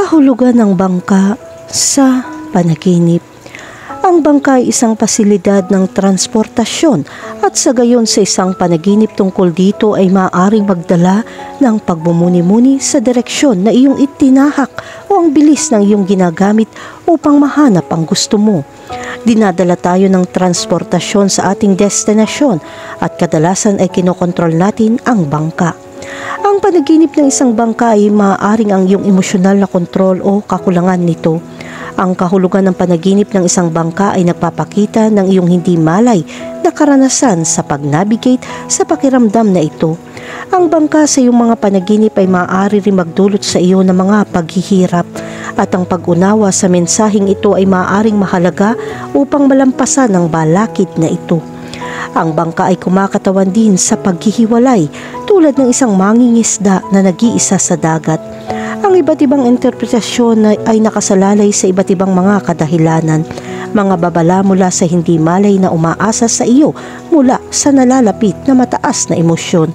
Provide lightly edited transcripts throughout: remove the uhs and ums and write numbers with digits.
Kahulugan ng bangka sa panaginip. Ang bangka ay isang pasilidad ng transportasyon at sa gayon sa isang panaginip tungkol dito ay maaaring magdala ng pagmumuni-muni sa direksyon na iyong itinahak o ang bilis ng iyong ginagamit upang mahanap ang gusto mo. Dinadala tayo ng transportasyon sa ating destinasyon at kadalasan ay kinokontrol natin ang bangka. Ang panaginip ng isang bangka ay maaaring ang iyong emosyonal na kontrol o kakulangan nito. Ang kahulugan ng panaginip ng isang bangka ay nagpapakita ng iyong hindi malay na karanasan sa pag-navigate sa pakiramdam na ito. Ang bangka sa iyong mga panaginip ay maaari rin magdulot sa iyo ng mga paghihirap at ang pag-unawa sa mensaheng ito ay maaaring mahalaga upang malampasan ang balakid na ito. Ang bangka ay kumakatawan din sa paghihiwalay tulad ng isang mangingisda na nag-iisa sa dagat. Ang iba't ibang interpretasyon ay nakasalalay sa iba't ibang mga kadahilanan, mga babala mula sa hindi malay na umaasa sa iyo mula sa nalalapit na mataas na emosyon.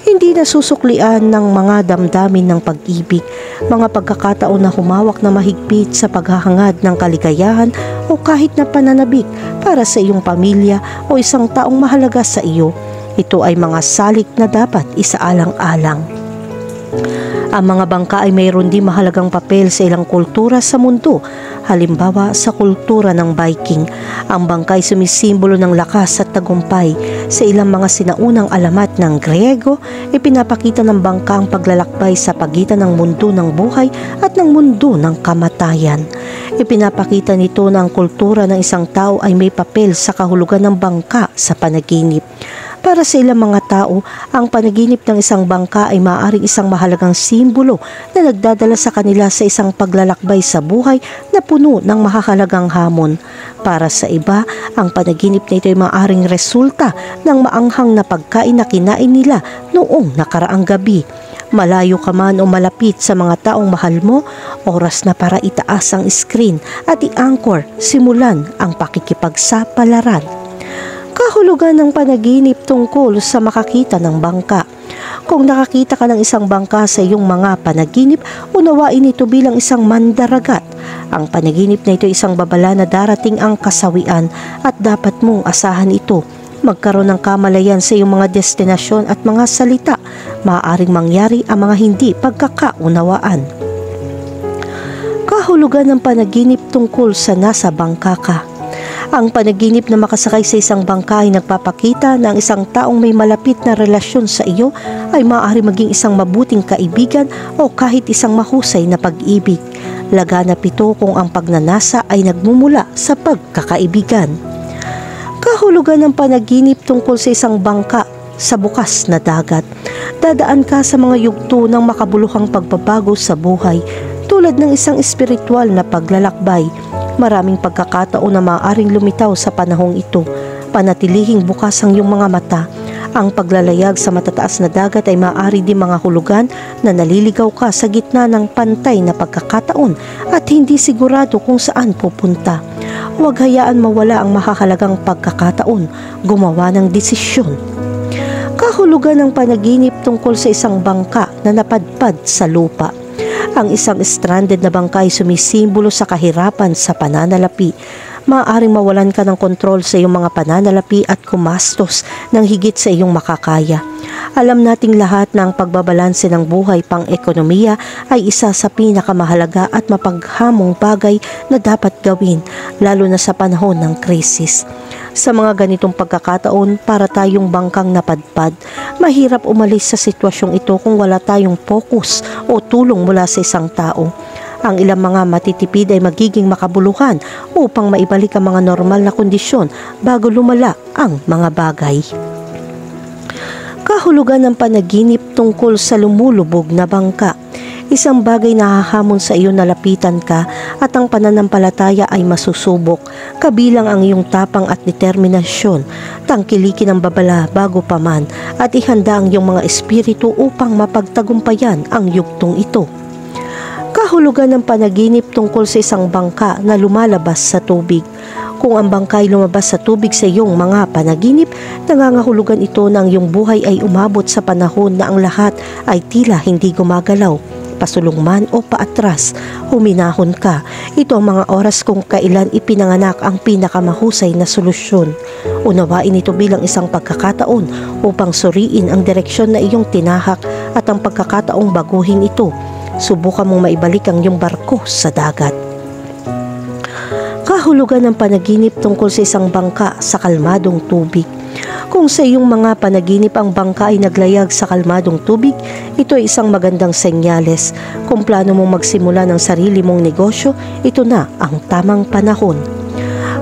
Hindi nasusuklian ng mga damdamin ng pag-ibig, mga pagkakataon na humawak na mahigpit sa paghahangad ng kaligayahan o kahit na pananabik para sa iyong pamilya o isang taong mahalaga sa iyo. Ito ay mga salik na dapat isaalang-alang. Ang mga bangka ay mayroon din mahalagang papel sa ilang kultura sa mundo. Halimbawa sa kultura ng Viking, ang bangka ay sumisimbolo ng lakas at tagumpay. Sa ilang mga sinaunang alamat ng Griego, ipinapakita ng bangka ang paglalakbay sa pagitan ng mundo ng buhay at ng mundo ng kamatayan. Ipinapakita nito na ang kultura ng isang tao ay may papel sa kahulugan ng bangka sa panaginip. Para sa ilang mga tao, ang panaginip ng isang bangka ay maaaring isang mahalagang simbolo na nagdadala sa kanila sa isang paglalakbay sa buhay na puno ng mahahalagang hamon. Para sa iba, ang panaginip na ito ay maaaring resulta ng maanghang na pagkain na kinain nila noong nakaraang gabi. Malayo ka man o malapit sa mga taong mahal mo, oras na para itaas ang screen at i-anchor, simulan ang pakikipagsapalaran. Kahulugan ng panaginip tungkol sa makakita ng bangka. Kung nakakita ka ng isang bangka sa iyong mga panaginip, unawain ito bilang isang mandaragat. Ang panaginip na ito ay isang babala na darating ang kasawian at dapat mong asahan ito. Magkaroon ng kamalayan sa iyong mga destinasyon at mga salita. Maaaring mangyari ang mga hindi pagkakaunawaan. Kahulugan ng panaginip tungkol sa nasa bangka ka. Ang panaginip na makasakay sa isang bangka ay nagpapakita na ang isang taong may malapit na relasyon sa iyo ay maaari maging isang mabuting kaibigan o kahit isang mahusay na pag-ibig. Laganap ito kung ang pagnanasa ay nagmumula sa pagkakaibigan. Kahulugan ng panaginip tungkol sa isang bangka sa bukas na dagat. Dadaan ka sa mga yugto ng makabuluhang pagbabago sa buhay tulad ng isang espiritual na paglalakbay. Maraming pagkakataon na maaaring lumitaw sa panahong ito. Panatilihing bukas ang iyong mga mata. Ang paglalayag sa matataas na dagat ay maaari din mga hulugan na naliligaw ka sa gitna ng pantay na pagkakataon at hindi sigurado kung saan pupunta. Huwag hayaan mawala ang mahahalagang pagkakataon. Gumawa ng desisyon. Kahulugan ng panaginip tungkol sa isang bangka na napadpad sa lupa. Ang isang stranded na bangka ay sumisimbolo sa kahirapan sa pananalapi. Maaaring mawalan ka ng kontrol sa iyong mga pananalapi at kumastos ng higit sa iyong makakaya. Alam nating lahat na ang pagbabalanse ng buhay pang-ekonomiya ay isa sa pinakamahalaga at mapaghamong bagay na dapat gawin, lalo na sa panahon ng krisis. Sa mga ganitong pagkakataon, para tayong bangkang napadpad, mahirap umalis sa sitwasyong ito kung wala tayong focus o tulong mula sa isang tao. Ang ilang mga matitipid ay magiging makabuluhan upang maibalik ang mga normal na kondisyon bago lumala ang mga bagay. Kahulugan ng panaginip tungkol sa lumulubog na bangka. Isang bagay na hahamon sa iyo na lapitan ka at ang pananampalataya ay masusubok, kabilang ang iyong tapang at determinasyon. Tangkilikin ang babala bago pa man at ihanda ang iyong mga espiritu upang mapagtagumpayan ang yugtong ito. Kahulugan ng panaginip tungkol sa isang bangka na lumalabas sa tubig. Kung ang bangka ay lumabas sa tubig sa iyong mga panaginip, nangangahulugan ito na ang iyong buhay ay umabot sa panahon na ang lahat ay tila hindi gumagalaw. pasulong man o paatras, huminahon ka. Ito ang mga oras kung kailan ipinanganak ang pinakamahusay na solusyon. Unawain ito bilang isang pagkakataon upang suriin ang direksyon na iyong tinahak at ang pagkakataong baguhin ito. Subukan mong maibalik ang iyong barko sa dagat. Kahulugan ng panaginip tungkol sa isang bangka sa kalmadong tubig. Kung sa iyong mga panaginip ang bangka ay naglayag sa kalmadong tubig, ito ay isang magandang senyales. Kung plano mong magsimula ng sarili mong negosyo, ito na ang tamang panahon.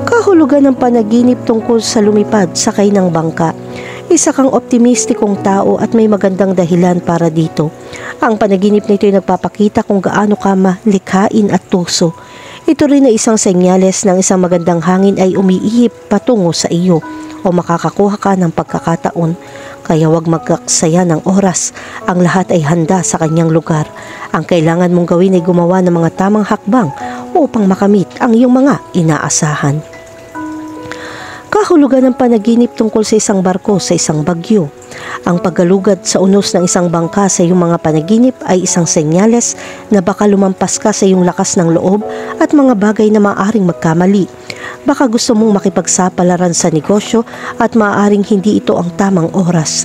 Kahulugan ng panaginip tungkol sa lumipad sakay ng bangka. Isa kang optimistikong tao at may magandang dahilan para dito. Ang panaginip nito ay nagpapakita kung gaano ka malikhain at tuso. Ito rin ay isang senyales ng isang magandang hangin ay umiihip patungo sa iyo o makakakuha ka ng pagkakataon. Kaya huwag magkaksaya ng oras. Ang lahat ay handa sa kanyang lugar. Ang kailangan mong gawin ay gumawa ng mga tamang hakbang upang makamit ang iyong mga inaasahan. Kahulugan ng panaginip tungkol sa isang barko sa isang bagyo. Ang paggalugad sa unos ng isang bangka sa iyong mga panaginip ay isang senyales na baka lumampas ka sa iyong lakas ng loob at mga bagay na maaaring magkamali. Baka gusto mong makipagsapalaran sa negosyo at maaaring hindi ito ang tamang oras.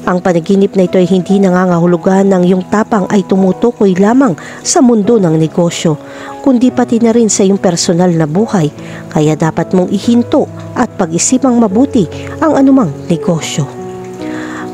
Ang panaginip na ito ay hindi nangangahulugan ng iyong tapang ay tumutukoy lamang sa mundo ng negosyo, kundi pati na rin sa iyong personal na buhay. Kaya dapat mong ihinto at pag-isipang mabuti ang anumang negosyo.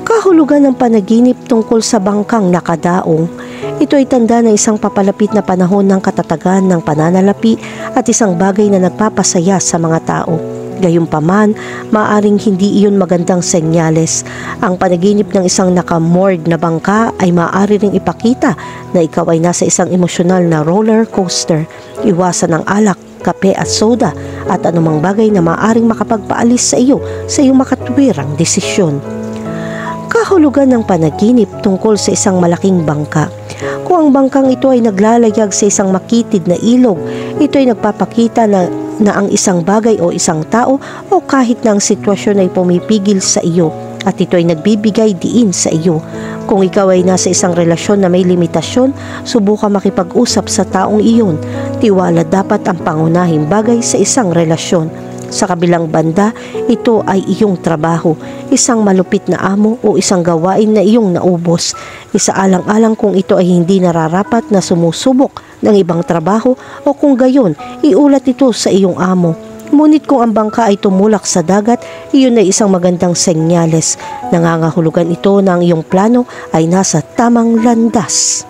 Kahulugan ng panaginip tungkol sa bangkang nakadaong. Ito ay tanda ng isang papalapit na panahon ng katatagan ng pananalapi at isang bagay na nagpapasaya sa mga tao. Gayunpaman, maaaring hindi iyon magandang senyales. Ang panaginip ng isang nakamoored na bangka ay maaari ring ipakita na ikaw ay nasa isang emosyonal na roller coaster. Iwasan ang alak, kape at soda at anumang bagay na maaaring makapagpaalis sa iyo sa iyong makatwirang desisyon. Kahulugan ng panaginip tungkol sa isang malaking bangka. Kung ang bangkang ito ay naglalayag sa isang makitid na ilog, ito ay nagpapakita na ang isang bagay o isang tao o kahit na ang sitwasyon ay pumipigil sa iyo at ito ay nagbibigay diin sa iyo. Kung ikaw ay nasa isang relasyon na may limitasyon, subukan makipag-usap sa taong iyon. Tiwala dapat ang pangunahing bagay sa isang relasyon. Sa kabilang banda, ito ay iyong trabaho, isang malupit na amo o isang gawain na iyong naubos. Isaalang-alang kung ito ay hindi nararapat na sumusubok ng ibang trabaho o kung gayon, iulat ito sa iyong amo. Ngunit kung ang bangka ay tumulak sa dagat, iyon ay isang magandang senyales. Nangangahulugan ito na ang iyong plano ay nasa tamang landas.